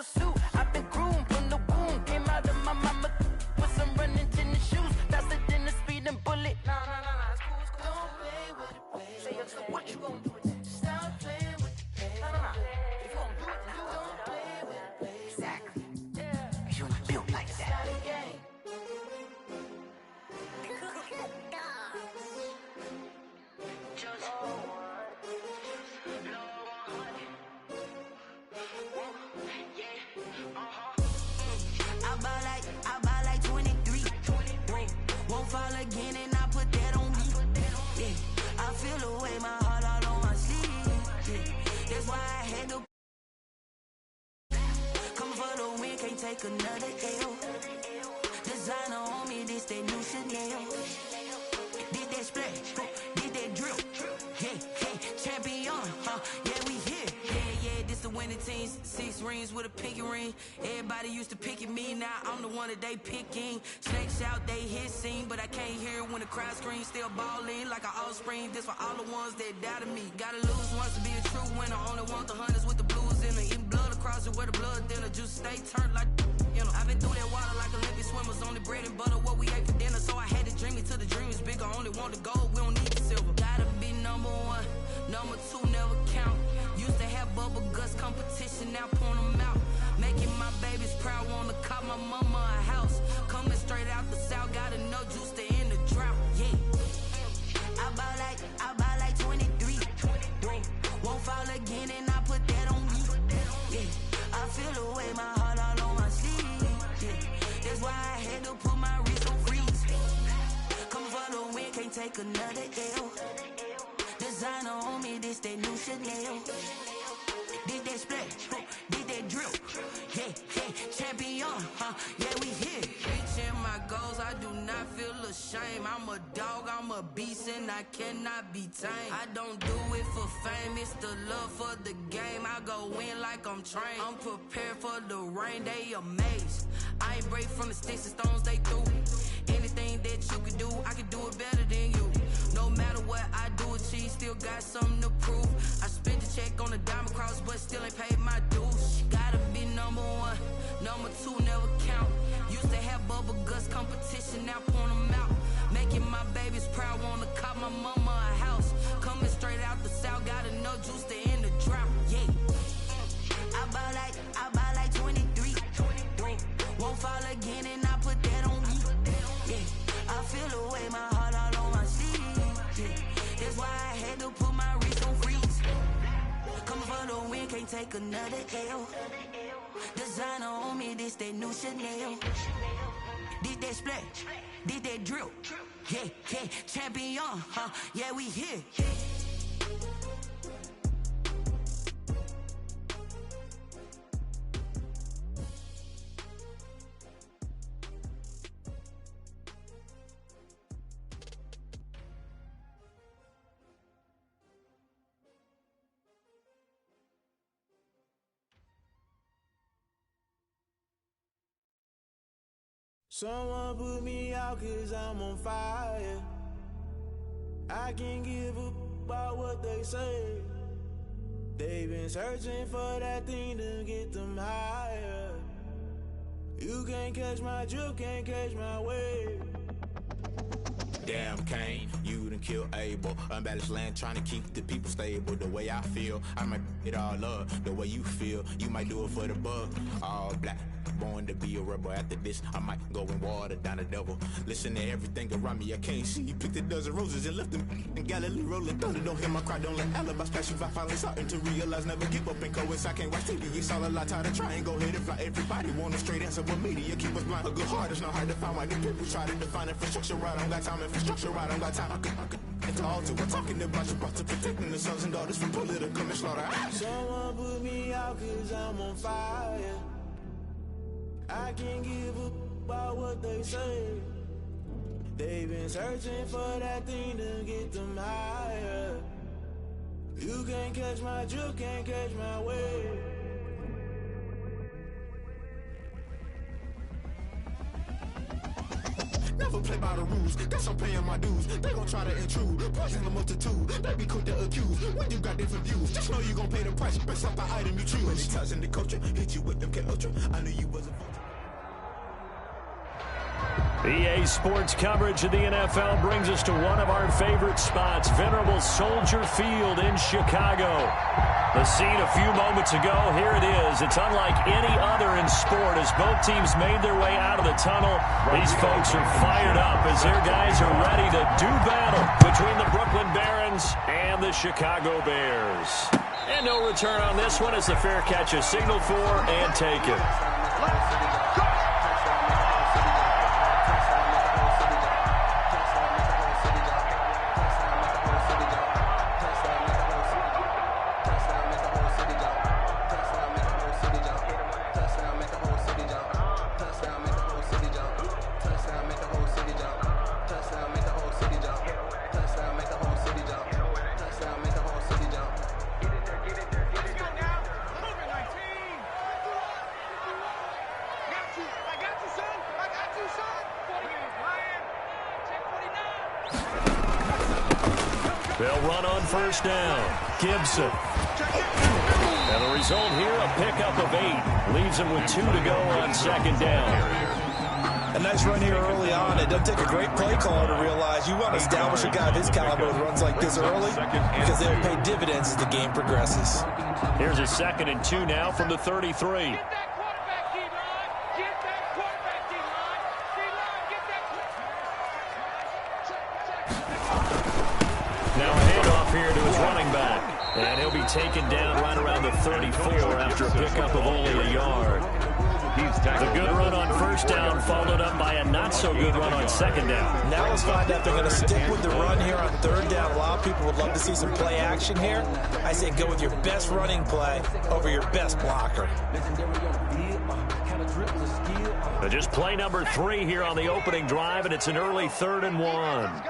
suit. I've been groomed from the womb. Came out of my mama with some running tennis shoes. Faster than a speeding bullet. Nah, it's cool, it's cool. Don't play with it, play. Say so what you gon' do with it? Stop playing with it, play. Nah. If you gon' do it, then don't play with it, play. Exactly. Yeah. Cause you ain't built like that. It's not a game. I buy like 23. Won't fall again and I put that on me. Yeah, I feel the way, my heart all on my sleeve. Yeah, that's why I had to come for the win, can't take another L. Designer on me, this that new Chanel. Did that splash, did that drill. Yeah, champion, yeah, we here. Yeah, this the winning team. 6 rings with a pinky ring. Everybody used to pick at me, now I'm the one that they picking. Snakes out, they hit scene, but I can't hear it when the crowd screams. Still balling like an offspring. This for all the ones that doubted me. Gotta lose once to be a true winner. Only want the hunters with the blues in it. Eating blood across it where the blood thinner. Juice stay turned like, you know. I've been through that water like Olympic swimmers. Only bread and butter, what we ate for dinner. So I had to dream it till the dream is bigger. Only want the gold, we don't need the silver. Gotta be number 1, number 2 never count. Used to have bubble guts competition, now point them out. Making my babies proud, wanna cop my mama a house. Coming straight out the south, gotta know juice to end the drought. Yeah, I buy like 23. Won't fall again and I put that on me. Yeah, I feel the way, my heart all on my sleeve. Yeah, that's why I had to put my wrist on freeze. Come for the win, can't take another L. Designer on me, this that new Chanel. Did that splash, did that drill. Yeah, champion, yeah, we here. Reaching my goals, I do not feel ashamed. I'm a dog, I'm a beast, and I cannot be tamed. I don't do it for fame, it's the love for the game. I go in like I'm trained. I'm prepared for the rain, they amazed. I ain't break from the sticks and stones they threw. Anything that you can do, I can do it better than you. No matter what I do, achieve, still got something to prove. I spent the check on the diamond cross, but still ain't paid my dues. Gotta be number 1, number 2 never count. Used to have bubble guts competition, now point them out. Making my babies proud, wanna cop my mama a house. Coming straight out the south, gotta know juice to end the drought. Yeah, I buy like 23. Won't fall again and I put that on me. Yeah, I feel the way, my heart all on my sleeve. Yeah, that's why I had to put my wrist on freeze. Coming for the win, can't take another L. Designer on me, this that new Chanel. Did that splash, did that drill. Yeah, champion, yeah, we here. Someone put me out 'cause I'm on fire. I can't give up about what they say. They've been searching for that thing to get them higher. You can't catch my drift, can't catch my wave. Damn Kane, you done kill Abel. Unbalanced land trying to keep the people stable. The way I feel, I might it all up. The way you feel, you might do it for the bug. All black, born to be a rebel. After this, I might go and water down the devil. Listen to everything around me, I can't see. Picked a dozen roses and left them in Galilee rolling thunder. Don't hear my cry, don't let alibis pass you. I finally starting to realize, never give up and coincide. Can't watch TV, it's all a lot. Tired of trying, go ahead and fly. Everybody want a straight answer, but media keep us blind. A good heart is not hard to find. Why the people try to define infrastructure right? I don't got time, infrastructure right? I don't got time. I could into all to. We're talking about you, about to protecting the sons and daughters from political manslaughter. Someone put me out 'cause I'm on fire. I can't give up about what they say. They've been searching for that thing to get them higher. You can't catch my drift, can't catch my wave. Never never play by the rules. Guess I'm paying my dues. They gon' try to intrude. Poison the multitude. They be quick to accuse. What you got different views? Just know you gon' pay the price based off the item you choose. Many times in the culture, hit you with them K-Ultra. I knew you wasn't. EA Sports coverage of the NFL brings us to one of our favorite spots, venerable Soldier Field in Chicago. The scene a few moments ago, here it is. It's unlike any other in sport as both teams made their way out of the tunnel. These folks are fired up as their guys are ready to do battle between the Brooklyn Barons and the Chicago Bears. And no return on this one as the fair catch is signaled for and taken. They'll run on first down. Gibson. And the result here, a pickup of 8. Leaves them with 2 to go on second down. A nice run here early on. It doesn't take a great play caller to realize you want to establish a guy of his caliber who runs like this early because they'll pay dividends as the game progresses. Here's a 2nd and 2 now from the 33. Now a handoff here to his running back. And he'll be taken down right around the 34 after a pickup of only a yard. The good run on first down followed up by a not-so-good run on second down. Now let's find out if they're going to stick with the run here on third down. A lot of people would love to see some play action here. I say go with your best running play over your best blocker. Just play number 3 here on the opening drive, and it's an early 3rd and 1.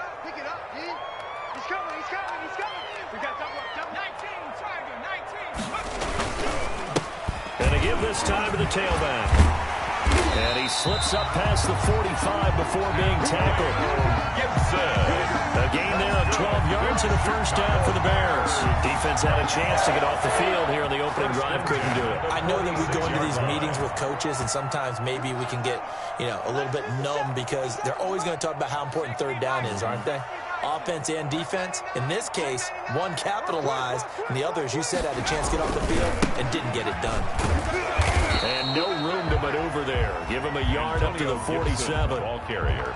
Give this time to the tailback. And he slips up past the 45 before being tackled. A gain there of 12 yards and a first down for the Bears. Defense had a chance to get off the field here on the opening drive, couldn't do it. I know that we go into these meetings with coaches, and sometimes maybe we can get, a little bit numb because they're always going to talk about how important third down is, aren't they? Offense and defense. In this case, one capitalized, and the other, as you said, had a chance to get off the field and didn't get it done. And no room to maneuver there. Give him a yard up to the 47. Ball carrier.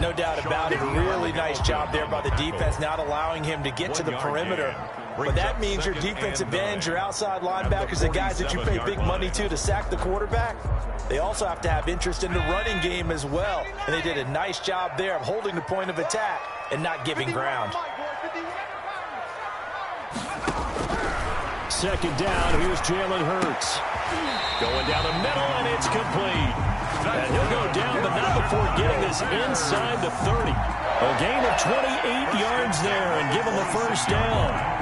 No doubt about it. A really nice job there by the defense, not allowing him to get to the perimeter. But that means your defensive ends, your outside linebackers, the guys that you pay big money to sack the quarterback, they also have to have interest in the running game as well. And they did a nice job there of holding the point of attack and not giving ground. Second down, here's Jalen Hurts. Going down the middle, and it's complete. And he'll go down, but not before getting this inside the 30. A gain of 28 yards there and give him the first down.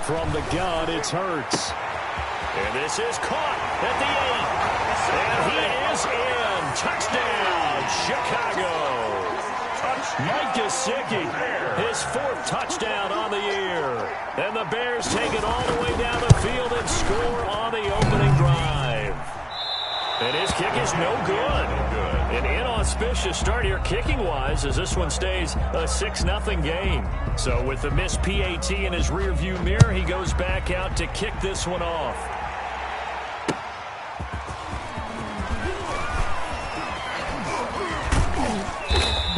From the gun, it's Hurts. And this is caught at the 8. And he is in. Touchdown, Chicago. Mike Gesicki, his 4th touchdown on the year. And the Bears take it all the way down the field and score on the opening drive. And his kick is no good. An inauspicious start here kicking-wise as this one stays a 6-0 game. So with the missed PAT in his rearview mirror, he goes back out to kick this one off.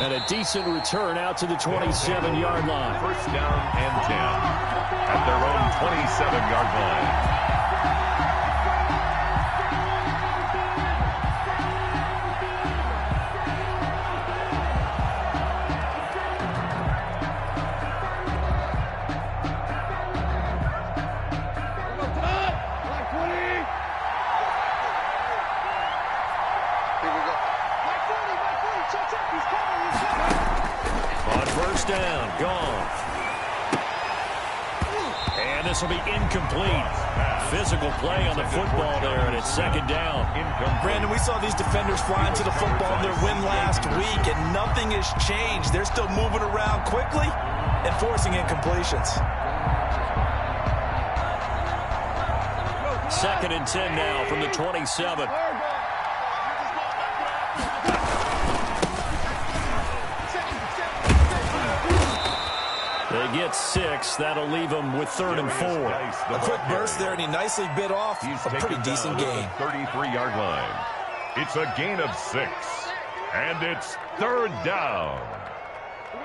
And a decent return out to the 27-yard line. First down and 10 at their own 27-yard line. Here we go. On first down, gone. And this will be incomplete. Physical play on the football there, and it's second down. Brandon, we saw these defenders flying to the football in their win last week, and nothing has changed. They're still moving around quickly and forcing incompletions. Second and 10 now from the 27. They get 6. That'll leave them with 3rd and 4. A quick burst there, and he nicely bit off a pretty decent gain. 33-yard line. It's a gain of 6. And it's 3rd down.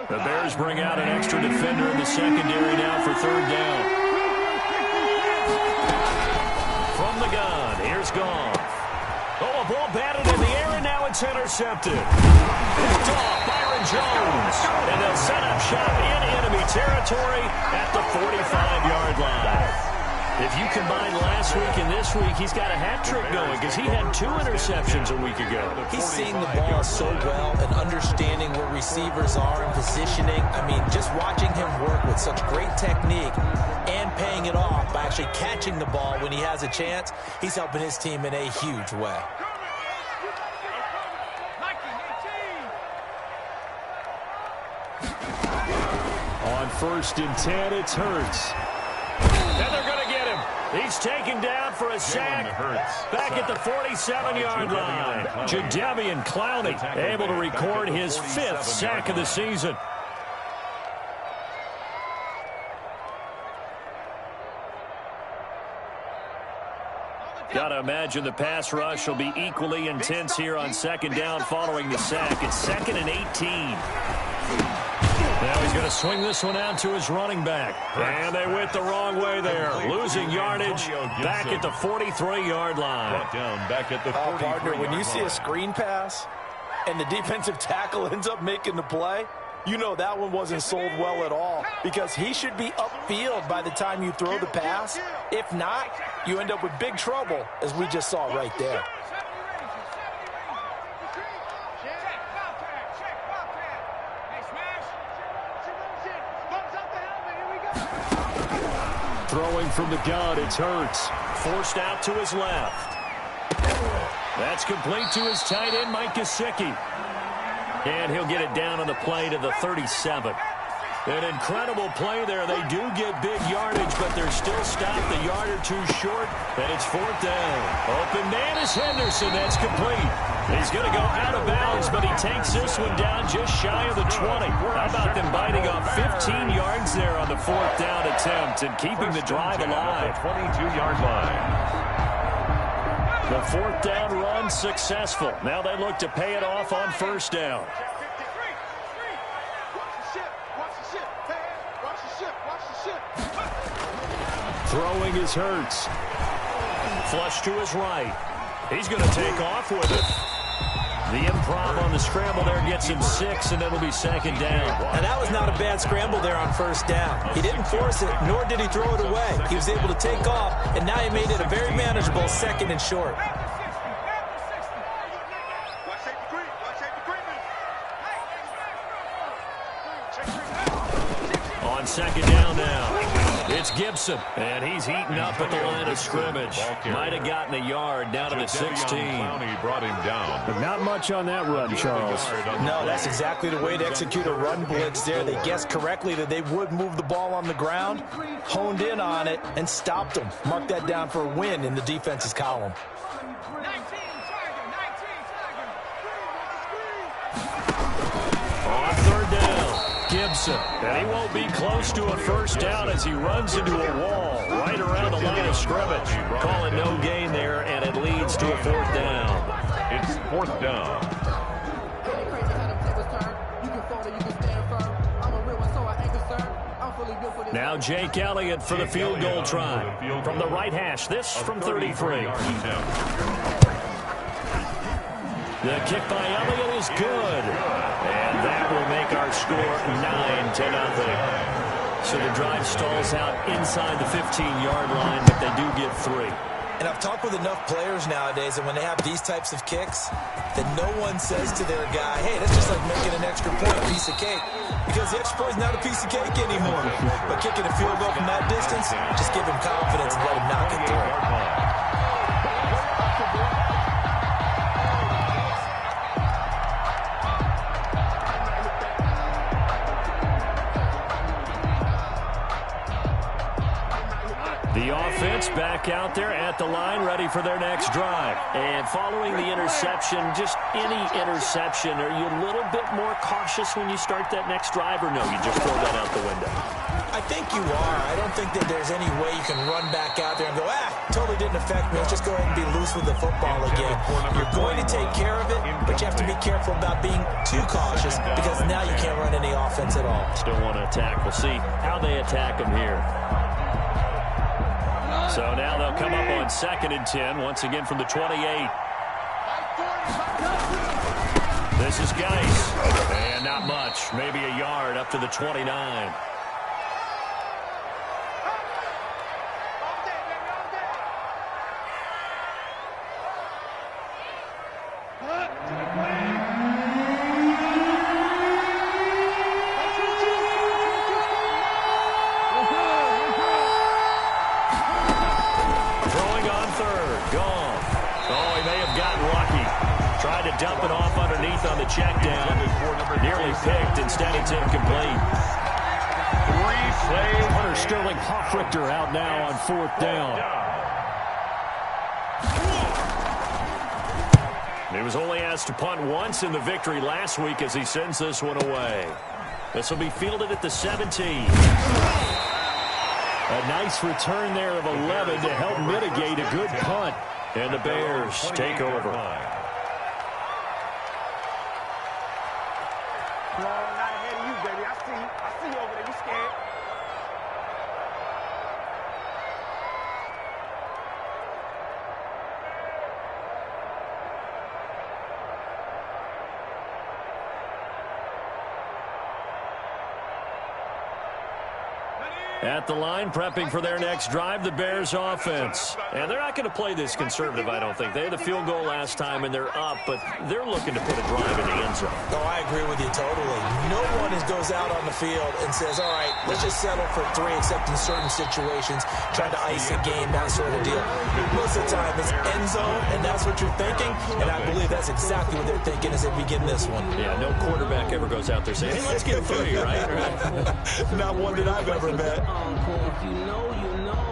The Bears bring out an extra defender in the secondary now for 3rd down. From the gun, here's Goff. Oh, a ball batted in the air, and now it's intercepted. Picked off Byron Jones. And they'll set up shop in enemy territory at the 45-yard line. If you combine last week and this week, he's got a hat trick going because he had 2 interceptions a week ago. He's seeing the ball so well and understanding where receivers are and positioning. I mean, just watching him work with such great technique and paying it off by actually catching the ball when he has a chance, he's helping his team in a huge way. On first and 10, it's Hurts. And they're going to get him. He's taken down for a sack back at the 47-yard line. Jadeveon Clowney able to record his 5th sack of the season. Got to imagine the pass rush will be equally intense here on second down following the sack. It's 2nd and 18. Now he's going to swing this one out to his running back. And they went the wrong way there. Losing yardage back at the 43-yard line. Back at the 43-yard partner, when you see a screen pass and the defensive tackle ends up making the play, you know that one wasn't sold well at all because he should be upfield by the time you throw the pass. If not, you end up with big trouble, as we just saw right there. Throwing from the gun, it's Hurts. Forced out to his left. That's complete to his tight end, Mike Gesicki. And he'll get it down on the play to the 37. An incredible play there. They do get big yardage, but they're still stopped a yard or 2 short, and it's 4th down. Open man is Henderson. That's complete. He's going to go out of bounds, but he takes this one down just shy of the 20. How about them biting off 15 yards there on the 4th down attempt and keeping the drive alive? 22-yard line. The 4th down run successful. Now they look to pay it off on first down. Throwing is Hurts. Flush to his right. He's going to take off with it. The improv on the scramble there gets him 6, and it'll be 2nd down. And that was not a bad scramble there on first down. He didn't force it, nor did he throw it away. He was able to take off, and now he made it a very manageable 2nd and short. On 2nd down now. It's Gibson, and he's heating up at the line of scrimmage. Might have gotten a yard down to the 16. Clowney brought him down. But not much on that run, Charles. No, that's exactly the way to execute a run blitz there. They guessed correctly that they would move the ball on the ground, honed in on it, and stopped them. Mark that down for a win in the defense's column. On 3rd down. Gibson, and he won't be close to a first down as he runs into a wall right around the line of scrimmage. Calling no gain there, and it leads to a 4th down. It's 4th down. Now Jake Elliott for the field goal try. From the right hash, this from 33. The kick by Elliott is good. And that will make our score 9-0. So the drive stalls out inside the 15-yard line, but they do get 3. And I've talked with enough players nowadays, and when they have these types of kicks, that no one says to their guy, hey, that's just like making an extra point, piece of cake. Because the extra point is not a piece of cake anymore. But kicking a field goal from that distance, just give him confidence and let him knock it through. The offense back out there at the line, ready for their next drive. And following the interception, just any interception, are you a little bit more cautious when you start that next drive, or no, you just throw that out the window? I think you are. I don't think that there's any way you can run back out there and go, totally didn't affect me. Let's just go ahead and be loose with the football again. You're going to take care of it, but you have to be careful about being too cautious because now you can't run any offense at all. Still want to attack. We'll see how they attack them here. So now they'll come up on 2nd and 10, once again from the 28. This is Geis. And not much, maybe a yard up to the 29. Dump it off underneath on the check down. Nearly picked. Instead, it's incomplete. Replay. Hunter Sterling Hoffrichter out now on 4th down. He was only asked to punt once in the victory last week as he sends this one away. This will be fielded at the 17. A nice return there of 11 to help mitigate a good punt. And the Bears take over. At the line, prepping for their next drive, the Bears offense. And they're not going to play this conservative, I don't think. They had the field goal last time, and they're up, but they're looking to put a drive in the end zone. Oh, I agree with you totally. No one goes out on the field and says, all right, let's just settle for 3, except in certain situations, trying to ice a game, that sort of deal. Most of the time, it's end zone, and that's what you're thinking, and I believe that's exactly what they're thinking as they begin this one. Yeah, no quarterback ever goes out there saying, hey, let's get 3, right? Not one that I've ever met. If you know, you know.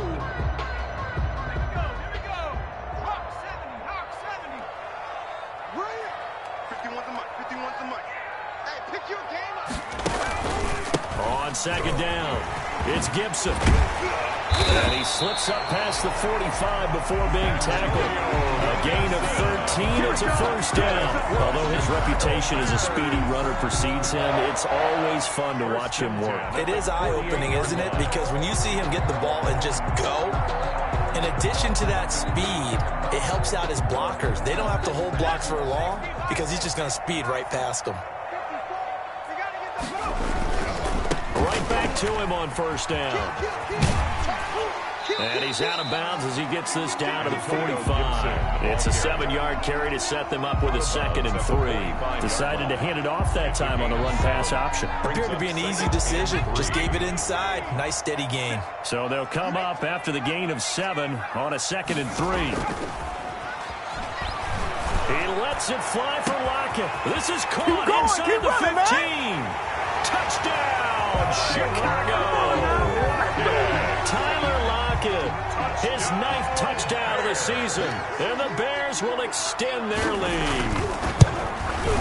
Here we go. Hawk 70. 51's the money. 51's the money. Hey, pick your game up. On 2nd down, it's Gibson. And he slips up past the 45 before being tackled. A gain of 13. It's a 1st down. Although his reputation as a speedy runner precedes him, it's always fun to watch him work. It is eye-opening, isn't it? Because when you see him get the ball and just go, in addition to that speed, it helps out his blockers. They don't have to hold blocks for long because he's just going to speed right past them. Right back to him on 1st down. And he's out of bounds as he gets this down to the 45. It's a 7-yard carry to set them up with a 2nd and 3. Decided to hand it off that time on the run-pass option. Appeared to be an easy decision. Just gave it inside. Nice steady gain. So they'll come up after the gain of 7 on a 2nd and 3. He lets it fly for Lockett. This is caught inside the 15. Touchdown, Chicago. Tyler Lockett, his 9th touchdown of the season, and the Bears will extend their lead.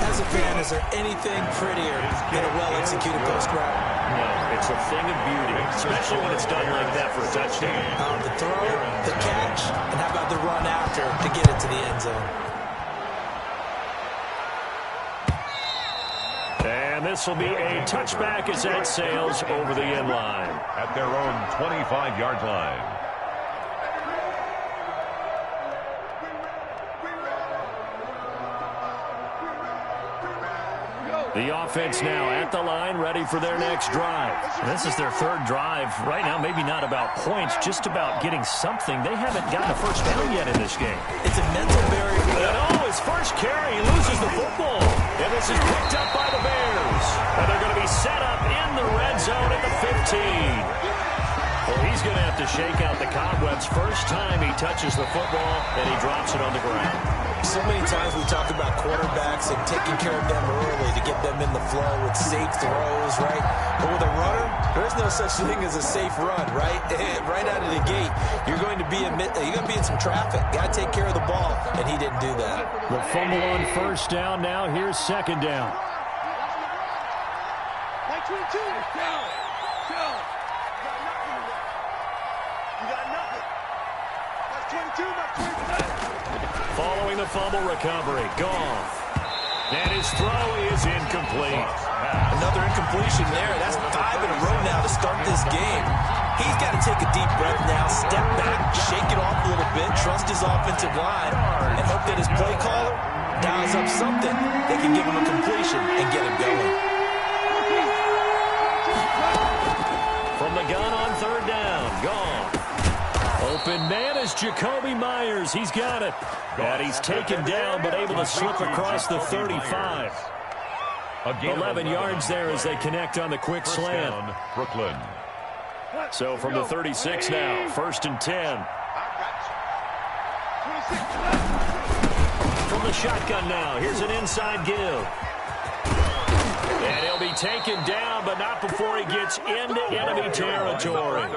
As a fan, is there anything prettier than a well-executed post route? No, it's a thing of beauty, especially when it's done like that for a touchdown. The throw, the catch, and how about the run after to get it to the end zone? And this will be a touchback as that sails over the end line. At their own 25-yard line. The offense now at the line, ready for their next drive. This is their third drive. Right now, maybe not about points, just about getting something. They haven't gotten a first down yet in this game. It's a mental barrier. And his first carry, he loses the football. And this is picked up by the Bears. And they're going to be set up in the red zone at the 15. Well, he's going to have to shake out the cobwebs. First time he touches the football, and he drops it on the ground. So many times we talk about quarterbacks and taking care of them early to get them in the flow with safe throws, right? But with a runner, there's no such thing as a safe run, right? Right out of the gate, you're going to be in some traffic. Got to take care of the ball, and he didn't do that. The fumble on first down. Now here's second down. 22. Go. You got nothing. That's 22, not 23. Following the fumble recovery, Goff. And his throw is incomplete. Another incompletion there. That's 5 in a row now to start this game. He's got to take a deep breath now, step back, shake it off a little bit, trust his offensive line, and hope that his play caller dials up something that can give him a completion and get him going. From the gun on third down, Goff. Open man is Jacoby Myers. He's got it. And he's taken down, but able to slip across the 35. 11 yards there as they connect on the quick slant. Brooklyn. So from the 36 now, 1st and 10. From the shotgun now, here's an inside give. And he'll be taken down, but not before he gets into enemy territory.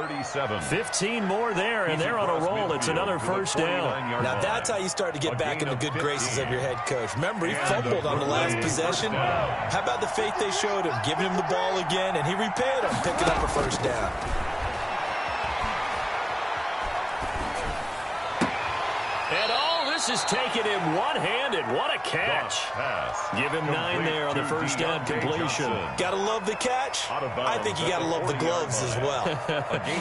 15 more there, and they're on a roll. It's another first down. Now that's how you start to get back in the good graces of your head coach. Remember, he fumbled on the last possession. How about the faith they showed him, giving him the ball again, and he repaid him, picking up a first down. And all this is taken in one-handed. What a catch. Give him 9 there on the first down completion. Gotta love the catch. I think you gotta love the gloves as well.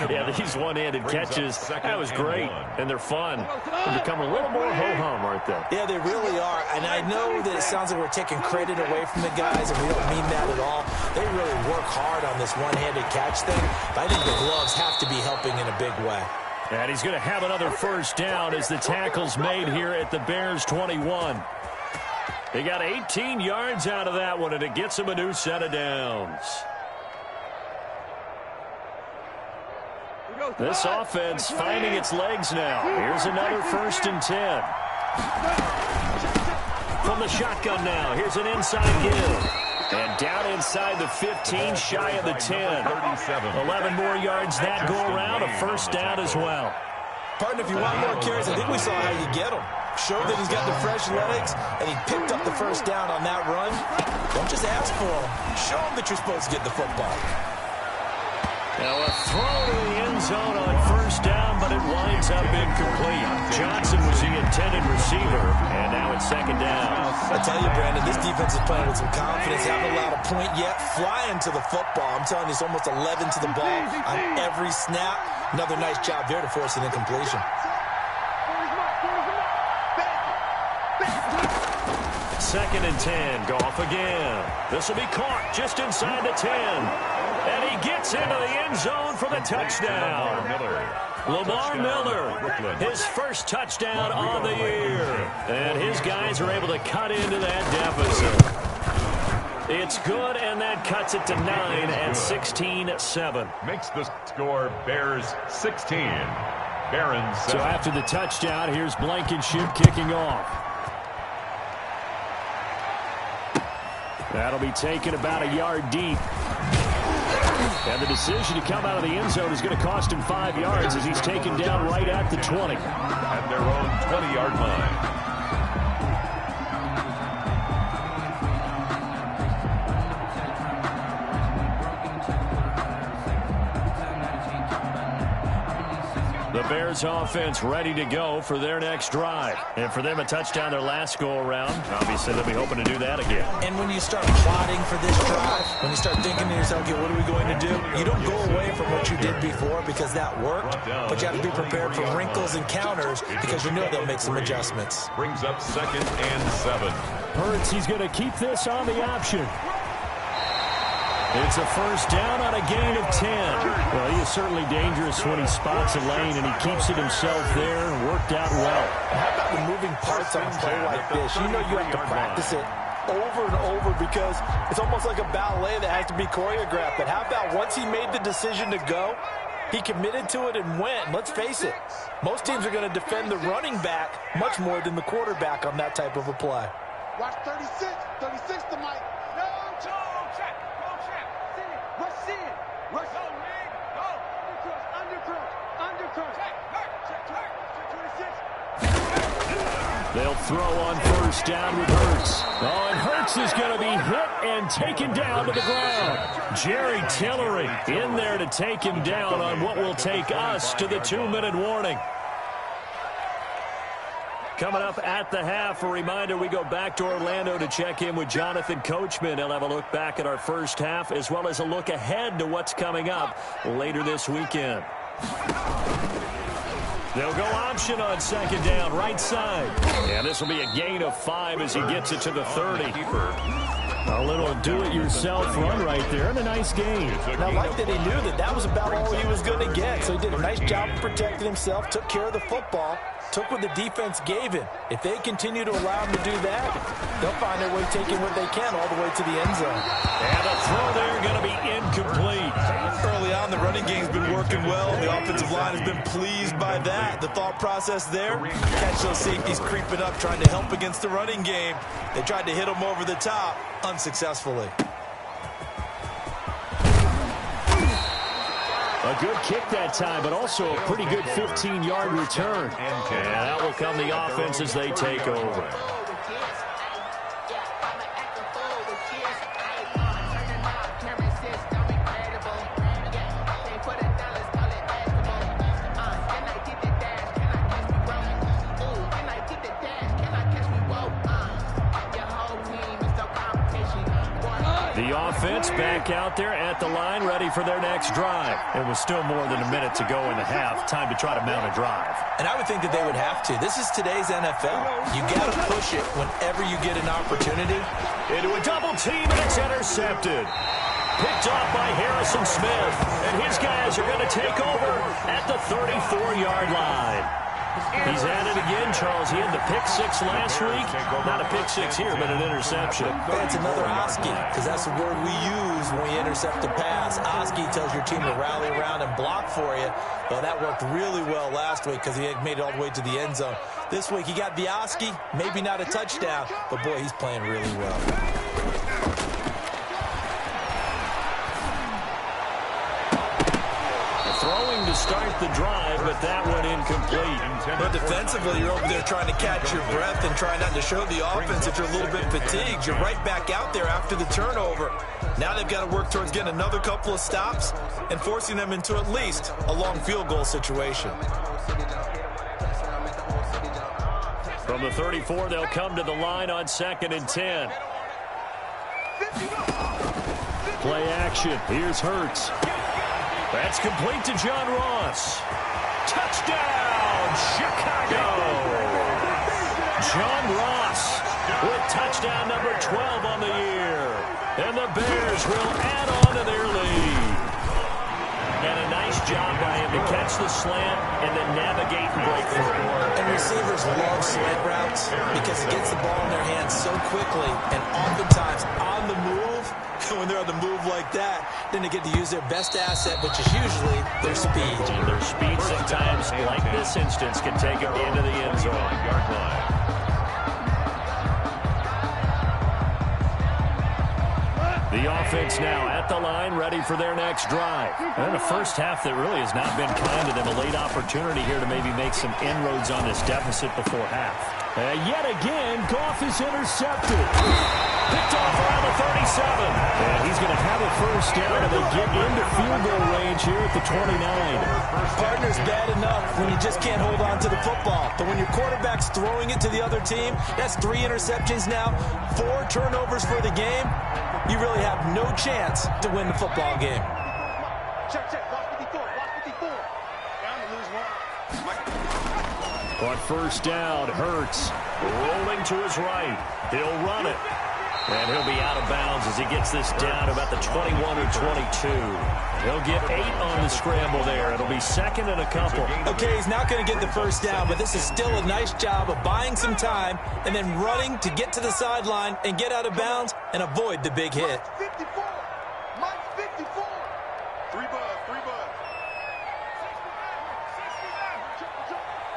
Yeah, these one-handed catches, that was great. And they're fun. They're becoming a little more ho-hum, aren't they? Yeah, they really are. And I know that it sounds like we're taking credit away from the guys, and we don't mean that at all. They really work hard on this one-handed catch thing. But I think the gloves have to be helping in a big way. And he's going to have another first down as the tackle's made here at the Bears 21. They got 18 yards out of that one, and it gets him a new set of downs. This offense finding its legs now. Here's another 1st and 10. From the shotgun now, here's an inside give. And down inside the 15, shy of the 10. 11 more yards that go around, a first down as well. Partner, if you want more carries, I think we saw how you get them. Show that he's got the fresh legs, and he picked up the first down on that run. Don't just ask for him. Show him that you're supposed to get the football. Now a throw to the end zone on first down, but it winds up incomplete. Johnson was the intended receiver, and now it's second down. I tell you, Brandon, this defense is playing with some confidence. Haven't allowed a point yet. Flying to the football. I'm telling you, it's almost 11 to the ball on every snap. Another nice job there to force an incompletion. Second and 10. Goff again. This will be caught just inside the 10. And he gets into the end zone for the touchdown. Lamar Miller, his first touchdown on the year. And his guys are able to cut into that deficit. It's good, and that cuts it to 9 and 16-7. Makes the score Bears 16. Barons 7. So after the touchdown, here's Blankenship kicking off. That'll be taken about a yard deep. And the decision to come out of the end zone is going to cost him 5 yards as he's taken down right at the 20. At their own 20-yard line. The Bears offense ready to go for their next drive. And for them, a touchdown their last go-around. Obviously, they'll be hoping to do that again. And when you start plotting for this drive, when you start thinking to yourself, okay, what are we going to do? You don't go away from what you did before because that worked, but you have to be prepared for wrinkles and counters because you know they'll make some adjustments. Brings up 2nd and 7. Hurts, he's going to keep this on the option. It's a first down on a gain of 10. Well, he is certainly dangerous when he spots a lane, and he keeps it himself there and worked out well. How about the moving parts on a play like this? You know you have to practice it over and over because it's almost like a ballet that has to be choreographed. But how about once he made the decision to go, he committed to it and went. And let's face it, most teams are going to defend the running back much more than the quarterback on that type of a play. Watch 36. 36 to Mike. No, check. Go check. Rush in. Rush. Go, man. Go. Undercross. Check. 26. They'll throw on first down with Hurts. Oh, and Hurts is going to be hit and taken down to the ground. Jerry Tillery in there to take him down on what will take us to the 2-minute warning. Coming up at the half, a reminder, we go back to Orlando to check in with Jonathan Coachman. He'll have a look back at our first half as well as a look ahead to what's coming up later this weekend. They'll go option on second down, right side. And this will be a gain of 5 as he gets it to the 30. A little do-it-yourself run right there, and a nice gain. And I like that he knew that that was about all he was going to get. So he did a nice job of protecting himself, took care of the football, took what the defense gave him. If they continue to allow him to do that, they'll find their way taking what they can all the way to the end zone. And a throw there going to be incomplete. Early on, the running game's been working well. The offensive line has been pleased by that. The thought process there, catch those safeties creeping up, trying to help against the running game. They tried to hit them over the top, unsuccessfully. A good kick that time, but also a pretty good 15-yard return. And that will come the offense as they take over. The offense back out there at the line, ready for their next drive. It was still more than a minute to go in the half. Time to try to mount a drive. And I would think that they would have to. This is today's NFL. You got to push it whenever you get an opportunity. Into a double team, and it's intercepted. Picked off by Harrison Smith. And his guys are going to take over at the 34-yard line. He's at it again, Charles. He had the pick 6 last week. Not a pick 6 here, but an interception. That's another Oski, because that's the word we use when we intercept a pass. Oski tells your team to rally around and block for you. Well, that worked really well last week because he had made it all the way to the end zone. This week he got the Oski, maybe not a touchdown, but boy, he's playing really well. Throwing to start the drive, but that one incomplete. But defensively, you're over there trying to catch your breath and try not to show the offense that you're a little bit fatigued. You're right back out there after the turnover. Now they've got to work towards getting another couple of stops and forcing them into at least a long field goal situation. From the 34, they'll come to the line on 2nd and 10. Play action. Here's Hurts. That's complete to John Ross. Touchdown, Chicago! John Ross with touchdown number 12 on the year. And the Bears will add on to their lead. And a nice job by him to catch the slant and then navigate and break through. And receivers love slant routes because it gets the ball in their hands so quickly and oftentimes on the move. When they're on the move like that, then they get to use their best asset, which is usually their speed. And their speed sometimes, like this instance, can take them into the end zone. The offense now at the line, ready for their next drive. And a first half that really has not been kind to them. A late opportunity here to maybe make some inroads on this deficit before half. Yet again, Goff is intercepted. Picked off around the 37. And he's going to have a first down, and they get into field goal range here at the 29. Partner's bad enough when you just can't hold on to the football. But when your quarterback's throwing it to the other team, that's 3 interceptions now, 4 turnovers for the game. You really have no chance to win the football game. Check. Watch 54. Down to lose 1. On first down, Hurts rolling to his right. He'll run it. And he'll be out of bounds as he gets this down about the 21 or 22. He'll get 8 on the scramble there. It'll be second and a couple. Okay, he's not going to get the first down, but this is still a nice job of buying some time and then running to get to the sideline and get out of bounds and avoid the big hit. Mike 54. Mike 54. 3 bud.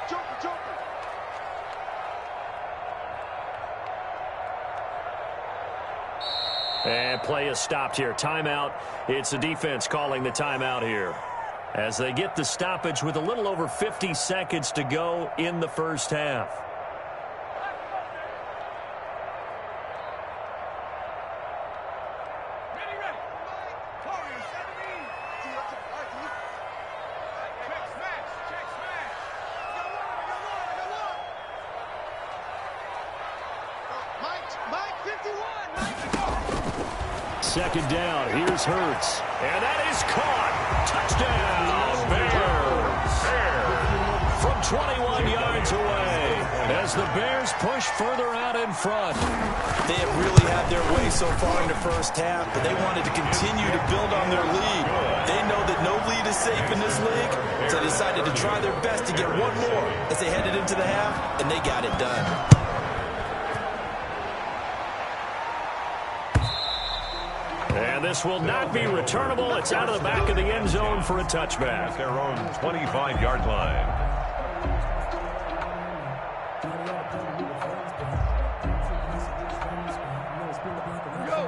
Joker. And play is stopped here. Timeout. It's the defense calling the timeout here as they get the stoppage with a little over 50 seconds to go in the first half. Second down. Here's Hurts. And that is caught. Touchdown, Bears. From 21 yards away as the Bears push further out in front. They have really had their way so far in the first half, but they wanted to continue to build on their lead. They know that no lead is safe in this league, so they decided to try their best to get one more as they headed into the half, and they got it done. And this will not be returnable. It's out of the back of the end zone for a touchback. At their own 25-yard line.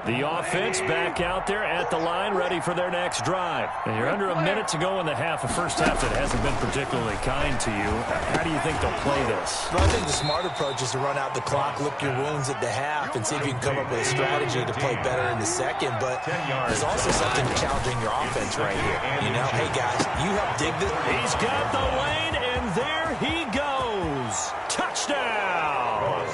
The offense back out there at the line, ready for their next drive. And you're under a minute to go in the half, a first half that hasn't been particularly kind to you. How do you think they'll play this? Well, I think the smart approach is to run out the clock, lick your wounds at the half, and see if you can come up with a strategy to play better in the second. But there's also something challenging your offense right here. You know, hey, guys, you help dig this. He's got the lane, and there he goes. Touchdown!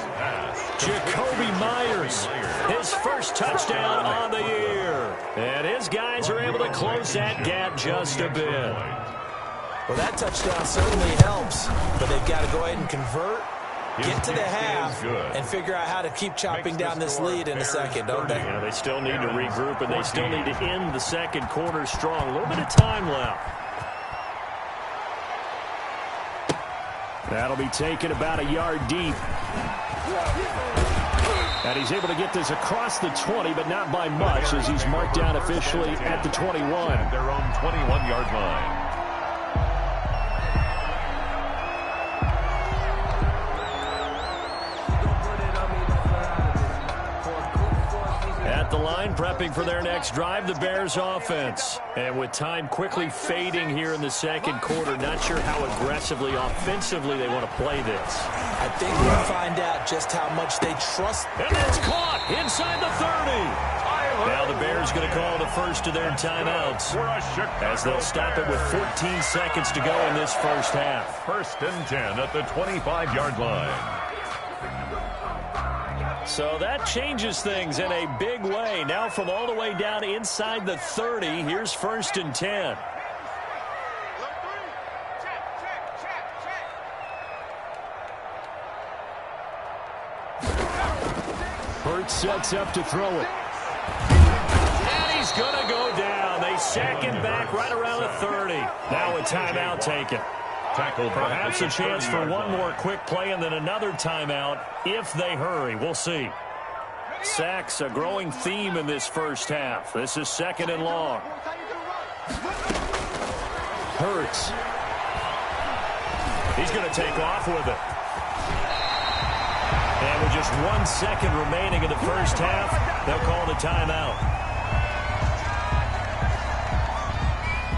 Jacoby Myers, his first touchdown on the year. And his guys are able to close that gap just a bit. Well, that touchdown certainly helps, but they've got to go ahead and convert, get to the half, and figure out how to keep chopping down this lead in a second, don't they? Yeah, they still need to regroup, and they still need to end the second quarter strong. A little bit of time left. That'll be taken about a yard deep. And he's able to get this across the 20, but not by much, as he's marked down officially at the 21. At their own 21-yard line. At the line, prepping for their next drive, the Bears offense. And with time quickly fading here in the second quarter, not sure how aggressively, offensively they want to play this. I think we'll find out just how much they trust. And it's caught inside the 30. Now the Bears going to call the first of their timeouts as they'll stop it with 14 seconds to go in this first half. First and 10 at the 25-yard line. So that changes things in a big way. Now from all the way down inside the 30, here's first and 10. Hurts sets up to throw it. And he's going to go down. They sack him back right around the 30. Now a timeout taken. Perhaps a chance for one more quick play and then another timeout if they hurry. We'll see. Sacks, a growing theme in this first half. This is second and long. Hurts. He's going to take off with it. And with just 1 second remaining in the first half, they'll call the timeout.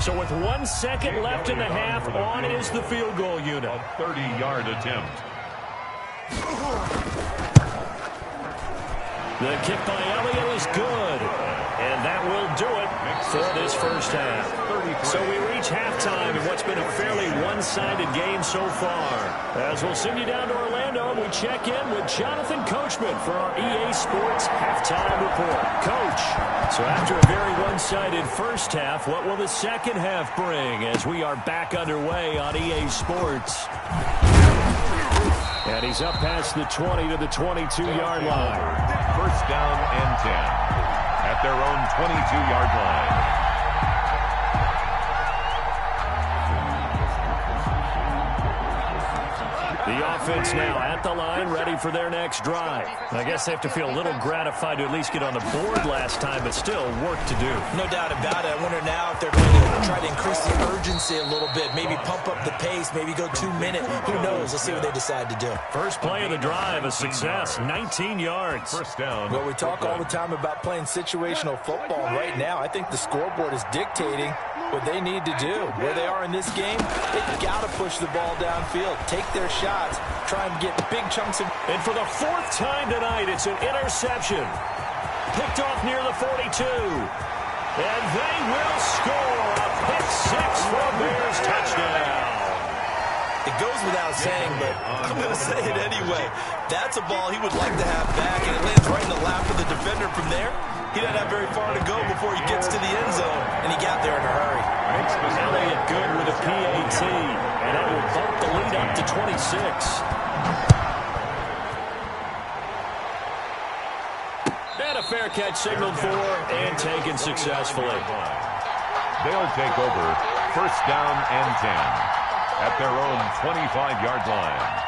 So with 1 second left in the half, on is the field goal unit. A 30-yard attempt. The kick by Elliott is good. And that will do it for this first half. So we reach halftime in what's been a fairly one-sided game so far. As we'll send you down to Orlando, we check in with Jonathan Coachman for our EA Sports Halftime Report. Coach, so after a very one-sided first half, what will the second half bring as we are back underway on EA Sports? And he's up past the 20 to the 22-yard line. First down and 10 at their own 22-yard line. The offense now at the line, ready for their next drive. I guess they have to feel a little gratified to at least get on the board last time, but still work to do. No doubt about it. I wonder now if they're going to try to increase the urgency a little bit, maybe pump up the pace, maybe go 2 minutes. Who knows? Let's see what they decide to do. First play of the drive, a success, 19 yards. First down. Well, we talk all the time about playing situational football. Right now, I think the scoreboard is dictating what they need to do. Where they are in this game, they've got to push the ball downfield, take their shots, try and get big chunks of... And for the 4th time tonight, it's an interception. Picked off near the 42. And they will score a pick 6 for a Bears touchdown. It goes without saying, but I'm going to say it anyway. That's a ball he would like to have back, and it lands right in the lap of the defender from there. He doesn't have very far to go before he gets to the end zone, and he got there in a hurry. Elliott good with a PAT, and it will bump the lead up to 26. And a fair catch signaled for and taken successfully. They'll take over first down and 10 at their own 25-yard line.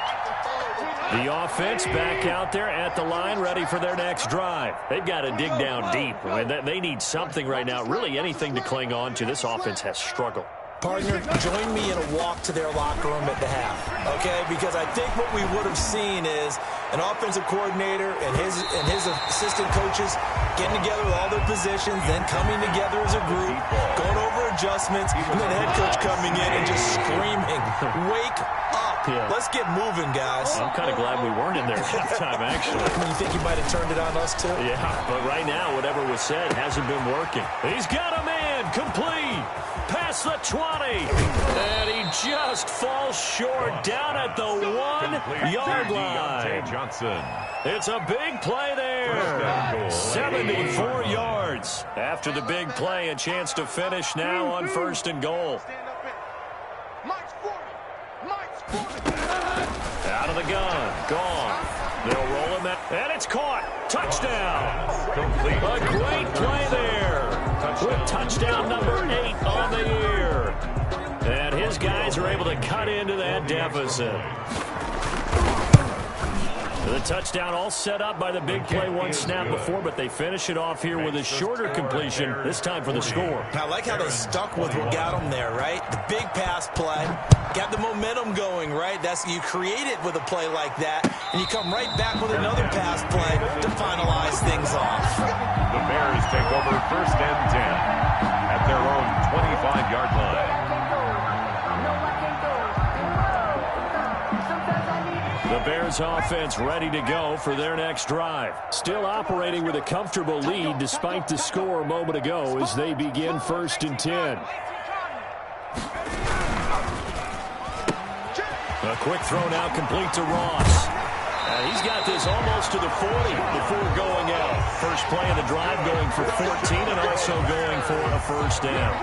The offense back out there at the line, ready for their next drive. They've got to dig down deep. I mean, they need something right now, really anything to cling on to. This offense has struggled. Partner, join me in a walk to their locker room at the half, okay? Because I think what we would have seen is an offensive coordinator and his assistant coaches getting together with all their positions, then coming together as a group, going over adjustments, and then the head coach coming in and just screaming, "Wake up. Yeah. Let's get moving, guys." I'm kind of glad we weren't in there at halftime, actually. You think you might have turned it on us, too? Yeah, but right now, whatever was said hasn't been working. He's got a man, complete, past the 20, and he just falls short down at the 1-yard line. Johnson. It's a big play there. 74 yards. After the big play, a chance to finish now on 1st and goal. Out of the gun. Gone. They'll roll him out. And it's caught. Touchdown. Complete. A great play there. With touchdown number 8 on the year. And his guys are able to cut into that deficit. The touchdown all set up by the big play one snap before, but they finish it off here with a shorter completion, this time for the score. I like how they stuck with what got them there, right? The big pass play, got the momentum going, right? You create it with a play like that, and you come right back with another pass play to finalize things off. The Bears take over first and 10 at their own 25-yard line. The Bears offense ready to go for their next drive. Still operating with a comfortable lead despite the score a moment ago as they begin 1st and 10. A quick throw now complete to Ross. He's got this almost to the 40 before going out. First play of the drive going for 14 and also going for a first down.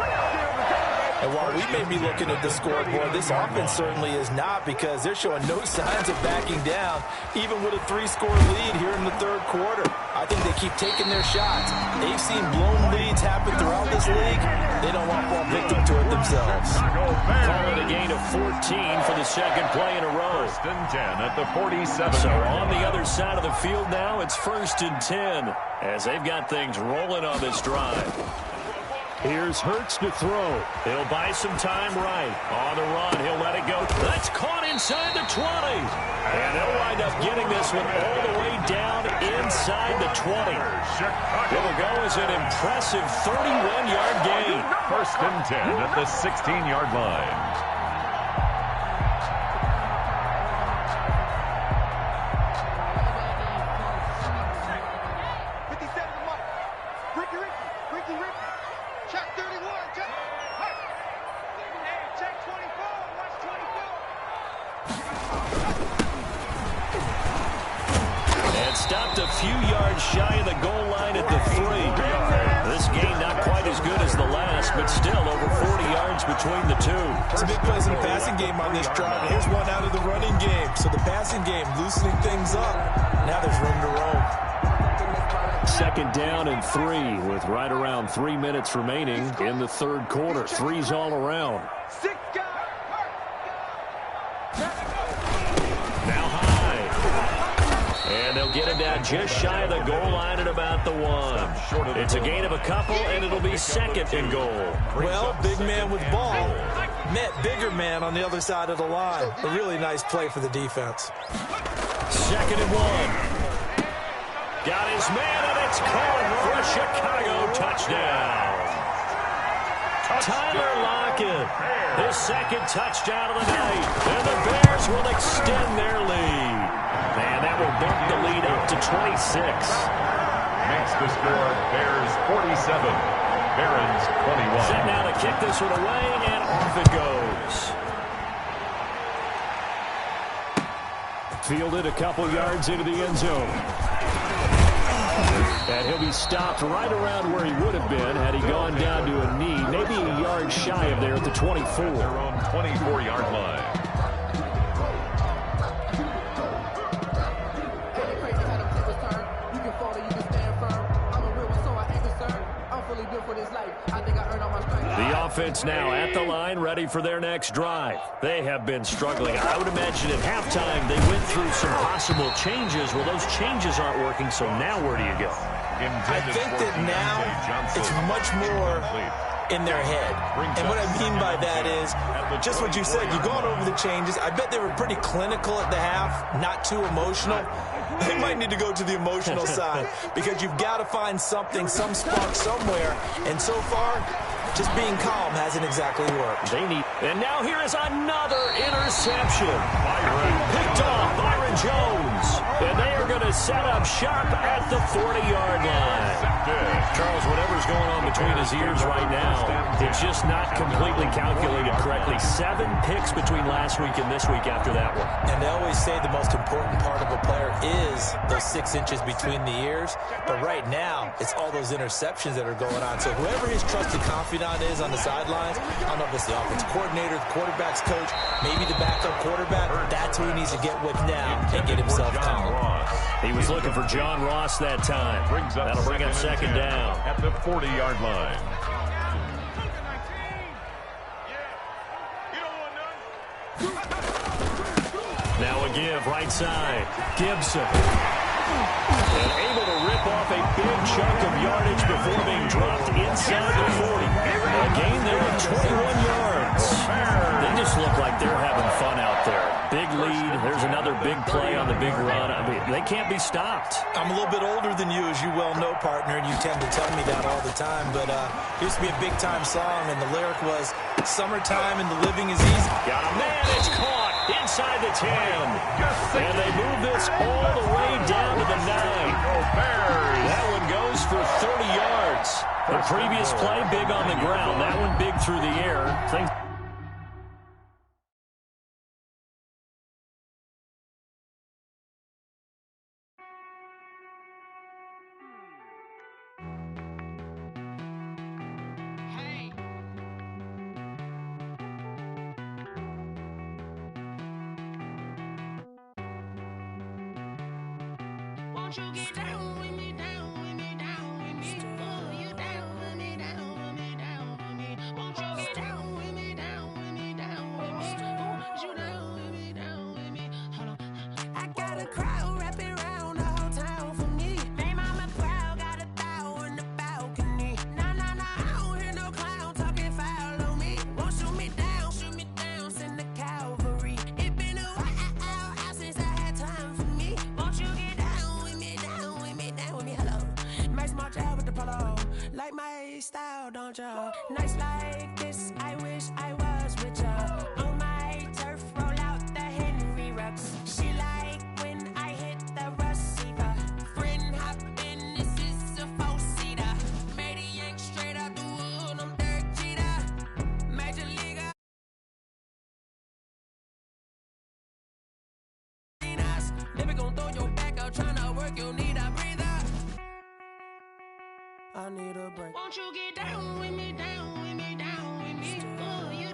And while we may be looking at the scoreboard, this offense certainly is not, because they're showing no signs of backing down, even with a 3-score lead here in the 3rd quarter. I think they keep taking their shots. They've seen blown leads happen throughout this league. They don't want to fall victim to it themselves. Call it a gain of 14 for the 2nd play in a row. 1st and 10 at the 47. So on the other side of the field now, it's 1st and 10 as they've got things rolling on this drive. Here's Hurts to throw. He'll buy some time right. On the run, he'll let it go. That's caught inside the 20. And they'll wind up getting this one all the way down inside the 20. It'll go as an impressive 31-yard gain. 1st and 10 at the 16-yard line. Stopped a few yards shy of the goal line at the 3. This game not quite as good as the last, but still over 40 yards between the two. Some big plays in the passing game on this drive. Here's one out of the running game. So the passing game loosening things up. Now there's room to roam. Second down and 3 with right around 3 minutes remaining in the third quarter. Threes all around. Now high. And they'll get him down just shy of the goal line at about the 1. It's a gain of a couple, and it'll be second and goal. Well, big man with ball met bigger man on the other side of the line. A really nice play for the defense. Second and 1. Got his man, and it's caught for a Chicago touchdown. Tyler Lockett, his second touchdown of the night. And the Bears will extend their lead. Man, that will bump the lead up to 26. Makes the score Bears 47, Barons 21. Set now to kick this one away, and off it goes. Fielded a couple yards into the end zone. And he'll be stopped right around where he would have been had he gone down to a knee, maybe a yard shy of there at the 24. Their own 24-yard line. The offense now at the line, ready for their next drive. They have been struggling. I would imagine at halftime they went through some possible changes. Well, those changes aren't working, so now where do you go? I think that now it's much more in their head. And what I mean by that is just what you said. You've gone over the changes. I bet they were pretty clinical at the half, not too emotional. They might need to go to the emotional side because you've got to find something, some spark somewhere. And so far, just being calm hasn't exactly worked. And now here is another interception. Picked off Byron Jones. And they are going to set up shop at the 40-yard line. Charles, whatever's going on between his ears right now, it's just not completely calculated correctly. 7 picks between last week and this week after that one. And they always say the most important part of a player is those 6 inches between the ears. But right now, it's all those interceptions that are going on. So whoever his trusted confidant is on the sidelines, I don't know if it's the offensive coordinator, the quarterback's coach, maybe the backup quarterback, that's who he needs to get with now and get himself calm. He was looking for John Ross that time. That'll bring up second down. At the 40-yard line. Now a give, right side. Gibson. And able to rip off a big chunk of yardage before being dropped inside the 40. A gain there of 21 yards. They just look like they're having fun out there. Big lead. There's another big play on the big run. I mean, they can't be stopped. I'm a little bit older than you, as you well know, partner, and you tend to tell me that all the time. But it used to be a big-time song, and the lyric was, "Summertime and the living is easy." Got a man. It's caught inside the 10. And they move this all the way down to the 9. That one goes for 30 yards. The previous play, big on the ground. That one big through the air. Won't you get down with me, down with me, down with me? Oh, you down with me, down with me, down with me. Won't you get down with me, down with me, down with me? Oh, you down with me, down with me? Hold on. I got a crowd wrapping around the whole town for me. Name on my crowd, got a thou in the balcony. Nah, nah, nah, I don't hear no clown talking foul on me. Won't shoot me down, send the cavalry. It been a while since I had time for me. Won't you get down with me, down with me, down with me? Hello. Max March out with the polo. Like my style, don't ya? Nights like this, I wish I was with ya. On my turf, roll out the Henry Rux. She like when I hit the receiver. Friend hop in, this is a 4-seater. Made a yank straight out the wood, I'm Derek Jeter. Major League. Never gon' throw your back out, tryna work, you'll need a breather. I need a break. Won't you get down with me, down with me, down with me? Oh, you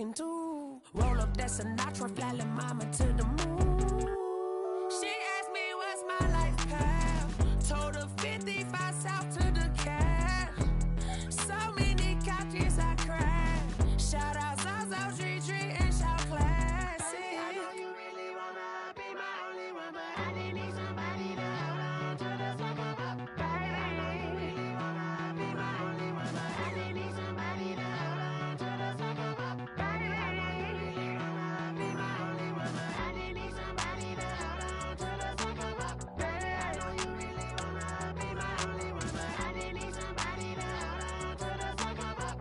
talking to. Roll up that Sinatra, fly la mama to the moon. She asked me what's my life path. Told her 55 south to the cash. So many couches I crashed. Shout out Zazo, Tree Tree, and shout classic. I know you really wanna be my only one, but I didn't need somebody to hold on to the sucker up, baby. I know you really wanna be my only one, but I didn't need somebody to hold on to the sucker up, baby. I know you really wanna be my only one, but I didn't need somebody to hold on to the sucker up, baby. I know you really wanna be my only one, but I didn't need somebody to hold on to the sucker up.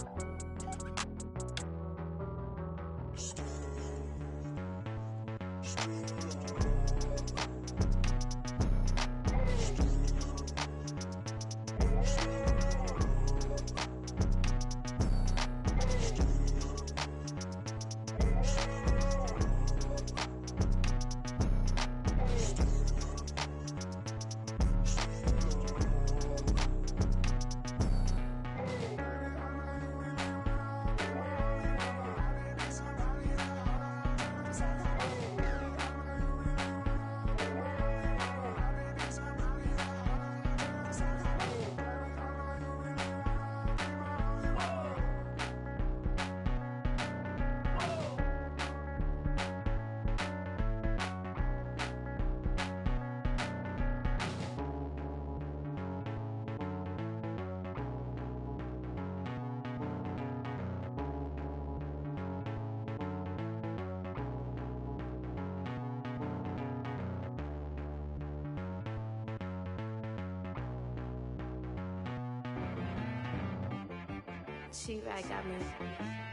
She right got me.